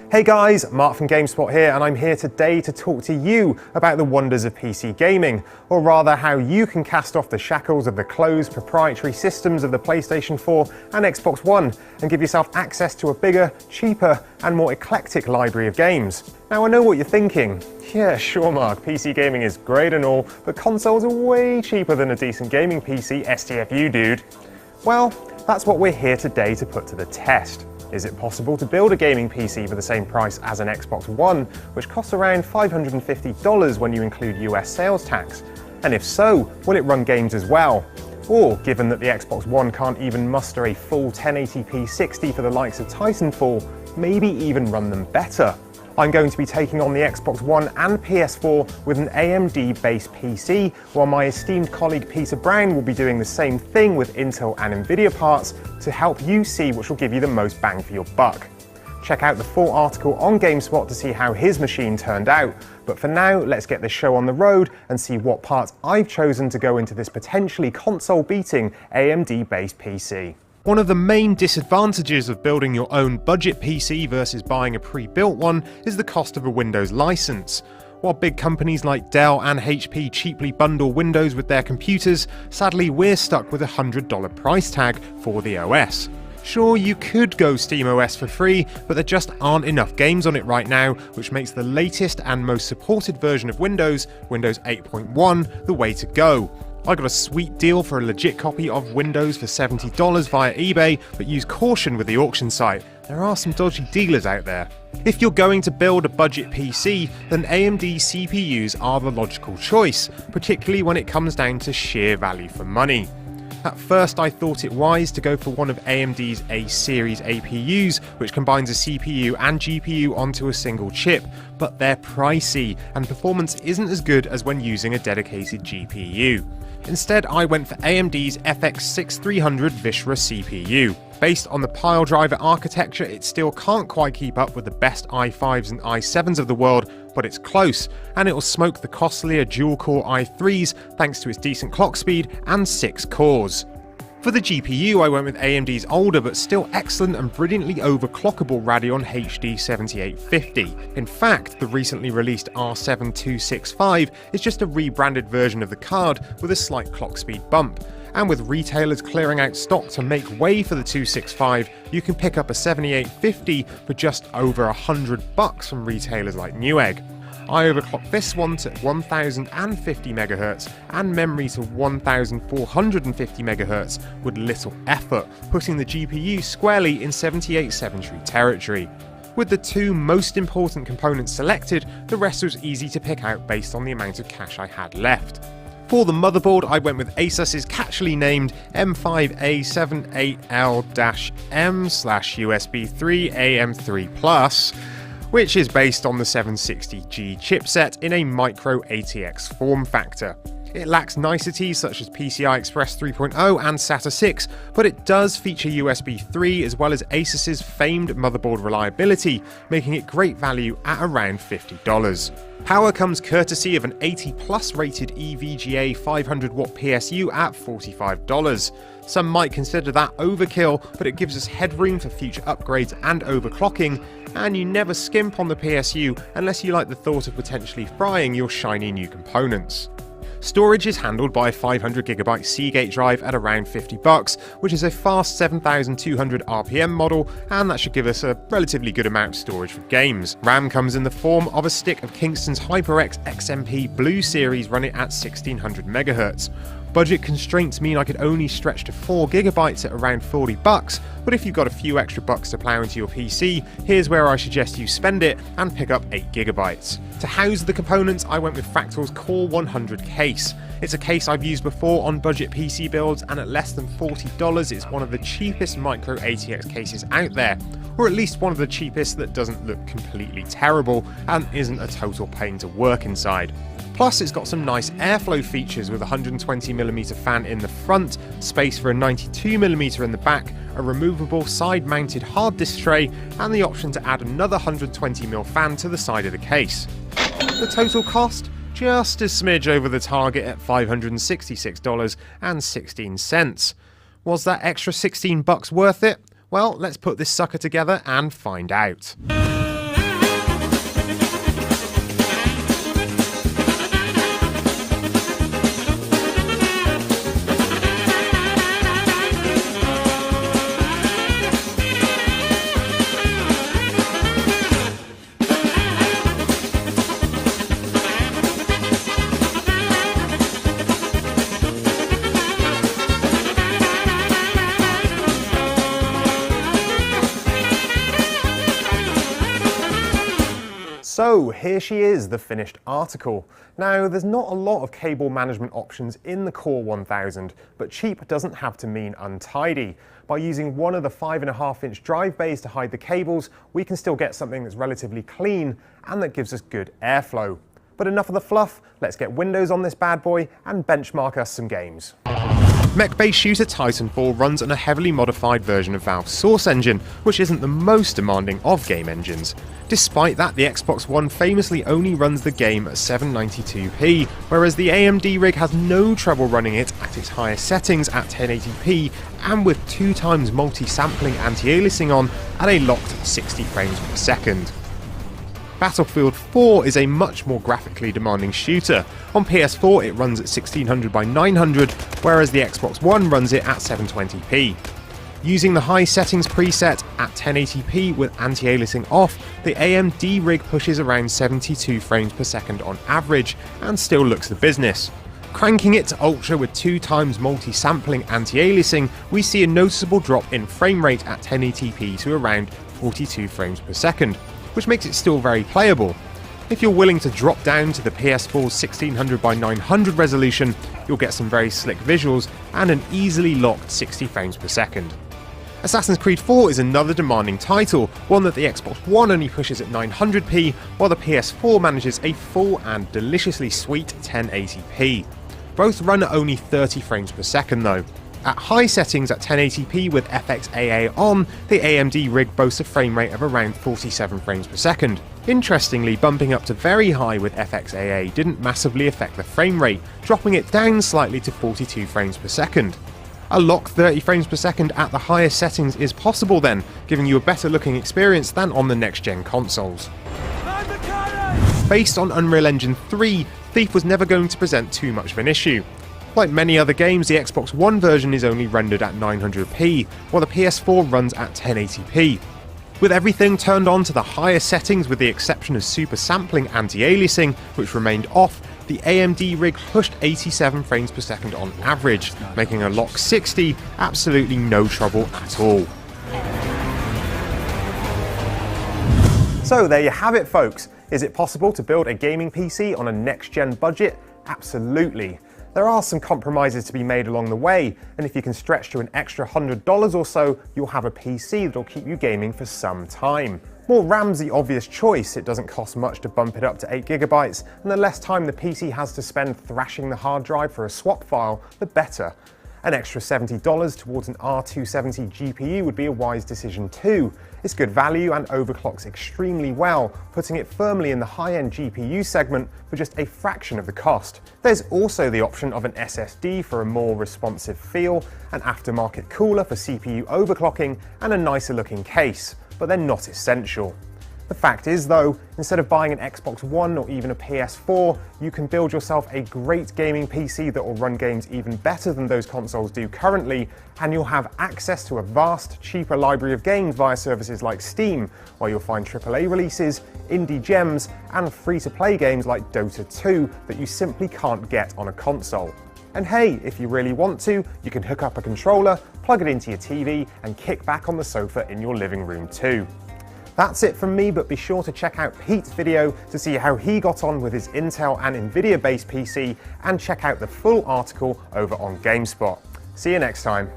Hey guys, Mark from GameSpot here, and I'm here today to talk to you about the wonders of PC gaming, or rather how you can cast off the shackles of the closed proprietary systems of the PlayStation 4 and Xbox One and give yourself access to a bigger, cheaper and more eclectic library of games. Now I know what you're thinking. Yeah, sure Mark, PC gaming is great and all, but consoles are way cheaper than a decent gaming PC, STFU dude. Well, that's what we're here today to put to the test. Is it possible to build a gaming PC for the same price as an Xbox One, which costs around $550 when you include US sales tax? And if so, will it run games as well? Or, given that the Xbox One can't even muster a full 1080p 60 for the likes of Titanfall, maybe even run them better? I'm going to be taking on the Xbox One and PS4 with an AMD-based PC, while my esteemed colleague Peter Brown will be doing the same thing with Intel and Nvidia parts to help you see which will give you the most bang for your buck. Check out the full article on GameSpot to see how his machine turned out, but for now, let's get this show on the road and see what parts I've chosen to go into this potentially console-beating AMD-based PC. One of the main disadvantages of building your own budget PC versus buying a pre-built one is the cost of a Windows license. While big companies like Dell and HP cheaply bundle Windows with their computers, sadly we're stuck with a $100 price tag for the OS. Sure, you could go SteamOS for free, but there just aren't enough games on it right now, which makes the latest and most supported version of Windows, Windows 8.1, the way to go. I got a sweet deal for a legit copy of Windows for $70 via eBay, but use caution with the auction site. There are some dodgy dealers out there. If you're going to build a budget PC, then AMD CPUs are the logical choice, particularly when it comes down to sheer value for money. At first I thought it wise to go for one of AMD's A-series APUs, which combines a CPU and GPU onto a single chip, but they're pricey, and performance isn't as good as when using a dedicated GPU. Instead, I went for AMD's FX6300 Vishra CPU. Based on the pile driver architecture, it still can't quite keep up with the best i5s and i7s of the world, but it's close, and it'll smoke the costlier dual-core i3s thanks to its decent clock speed and 6 cores. For the GPU, I went with AMD's older but still excellent and brilliantly overclockable Radeon HD 7850. In fact, the recently released R7265 is just a rebranded version of the card with a slight clock speed bump. And with retailers clearing out stock to make way for the 265, you can pick up a 7850 for just over $100 from retailers like Newegg. I overclocked this one to 1050 MHz and memory to 1450 MHz with little effort, putting the GPU squarely in 7870 territory. With the two most important components selected, the rest was easy to pick out based on the amount of cash I had left. For the motherboard, I went with Asus's catchily named M5A78L-M/USB 3 AM3+, which is based on the 760G chipset in a micro ATX form factor. It lacks niceties such as PCI Express 3.0 and SATA 6, but it does feature USB 3 as well as Asus's famed motherboard reliability, making it great value at around $50. Power comes courtesy of an 80+ rated EVGA 500W PSU at $45. Some might consider that overkill, but it gives us headroom for future upgrades and overclocking, and you never skimp on the PSU unless you like the thought of potentially frying your shiny new components. Storage is handled by a 500GB Seagate drive at around $50, which is a fast 7200 RPM model, and that should give us a relatively good amount of storage for games. RAM comes in the form of a stick of Kingston's HyperX XMP Blue Series running at 1600 MHz. Budget constraints mean I could only stretch to 4GB at around $40, but if you've got a few extra bucks to plow into your PC, here's where I suggest you spend it and pick up 8GB. To house the components, I went with Fractal's Core 100 case. It's a case I've used before on budget PC builds, and at less than $40 it's one of the cheapest micro ATX cases out there, or at least one of the cheapest that doesn't look completely terrible and isn't a total pain to work inside. Plus, it's got some nice airflow features with a 120mm fan in the front, space for a 92mm in the back, a removable side-mounted hard disk tray, and the option to add another 120mm fan to the side of the case. The total cost? Just a smidge over the target at $566.16. Was that extra $16 worth it? Well, let's put this sucker together and find out. So here she is, the finished article. Now, there's not a lot of cable management options in the Core 1000, but cheap doesn't have to mean untidy. By using one of the 5.5-inch drive bays to hide the cables, we can still get something that's relatively clean and that gives us good airflow. But enough of the fluff, let's get Windows on this bad boy and benchmark us some games. Mech-based shooter Titanfall runs on a heavily modified version of Valve's Source engine, which isn't the most demanding of game engines. Despite that, the Xbox One famously only runs the game at 792p, whereas the AMD rig has no trouble running it at its highest settings at 1080p and with 2x multi-sampling anti-aliasing on at a locked 60 frames per second. Battlefield 4 is a much more graphically demanding shooter. On PS4 it runs at 1600 by 900, whereas the Xbox One runs it at 720p. Using the high settings preset at 1080p with anti-aliasing off, the AMD rig pushes around 72 frames per second on average and still looks the business. Cranking it to ultra with 2x multi-sampling anti-aliasing, we see a noticeable drop in frame rate at 1080p to around 42 frames per second, which makes it still very playable. If you're willing to drop down to the PS4's 1600 by 900 resolution, you'll get some very slick visuals and an easily locked 60 frames per second. Assassin's Creed 4 is another demanding title, one that the Xbox One only pushes at 900p, while the PS4 manages a full and deliciously sweet 1080p. Both run at only 30 frames per second though. At high settings at 1080p with FXAA on, the AMD rig boasts a frame rate of around 47 frames per second. Interestingly, bumping up to very high with FXAA didn't massively affect the frame rate, dropping it down slightly to 42 frames per second. A locked 30 frames per second at the highest settings is possible then, giving you a better looking experience than on the next-gen consoles. Based on Unreal Engine 3, Thief was never going to present too much of an issue. Like many other games, the Xbox One version is only rendered at 900p, while the PS4 runs at 1080p. With everything turned on to the highest settings with the exception of super sampling anti-aliasing, which remained off, the AMD rig pushed 87 frames per second on average, making a lock 60 absolutely no trouble at all. So there you have it folks. Is it possible to build a gaming PC on a next-gen budget? Absolutely. There are some compromises to be made along the way, and if you can stretch to an extra $100 or so, you'll have a PC that'll keep you gaming for some time. More RAM's the obvious choice. It doesn't cost much to bump it up to 8GB, and the less time the PC has to spend thrashing the hard drive for a swap file, the better. An extra $70 towards an R270 GPU would be a wise decision too. It's good value and overclocks extremely well, putting it firmly in the high-end GPU segment for just a fraction of the cost. There's also the option of an SSD for a more responsive feel, an aftermarket cooler for CPU overclocking, and a nicer looking case, but they're not essential. The fact is though, instead of buying an Xbox One or even a PS4, you can build yourself a great gaming PC that will run games even better than those consoles do currently, and you'll have access to a vast, cheaper library of games via services like Steam, where you'll find AAA releases, indie gems, and free-to-play games like Dota 2 that you simply can't get on a console. And hey, if you really want to, you can hook up a controller, plug it into your TV, and kick back on the sofa in your living room too. That's it from me, but be sure to check out Pete's video to see how he got on with his Intel and Nvidia based PC, and check out the full article over on GameSpot. See you next time.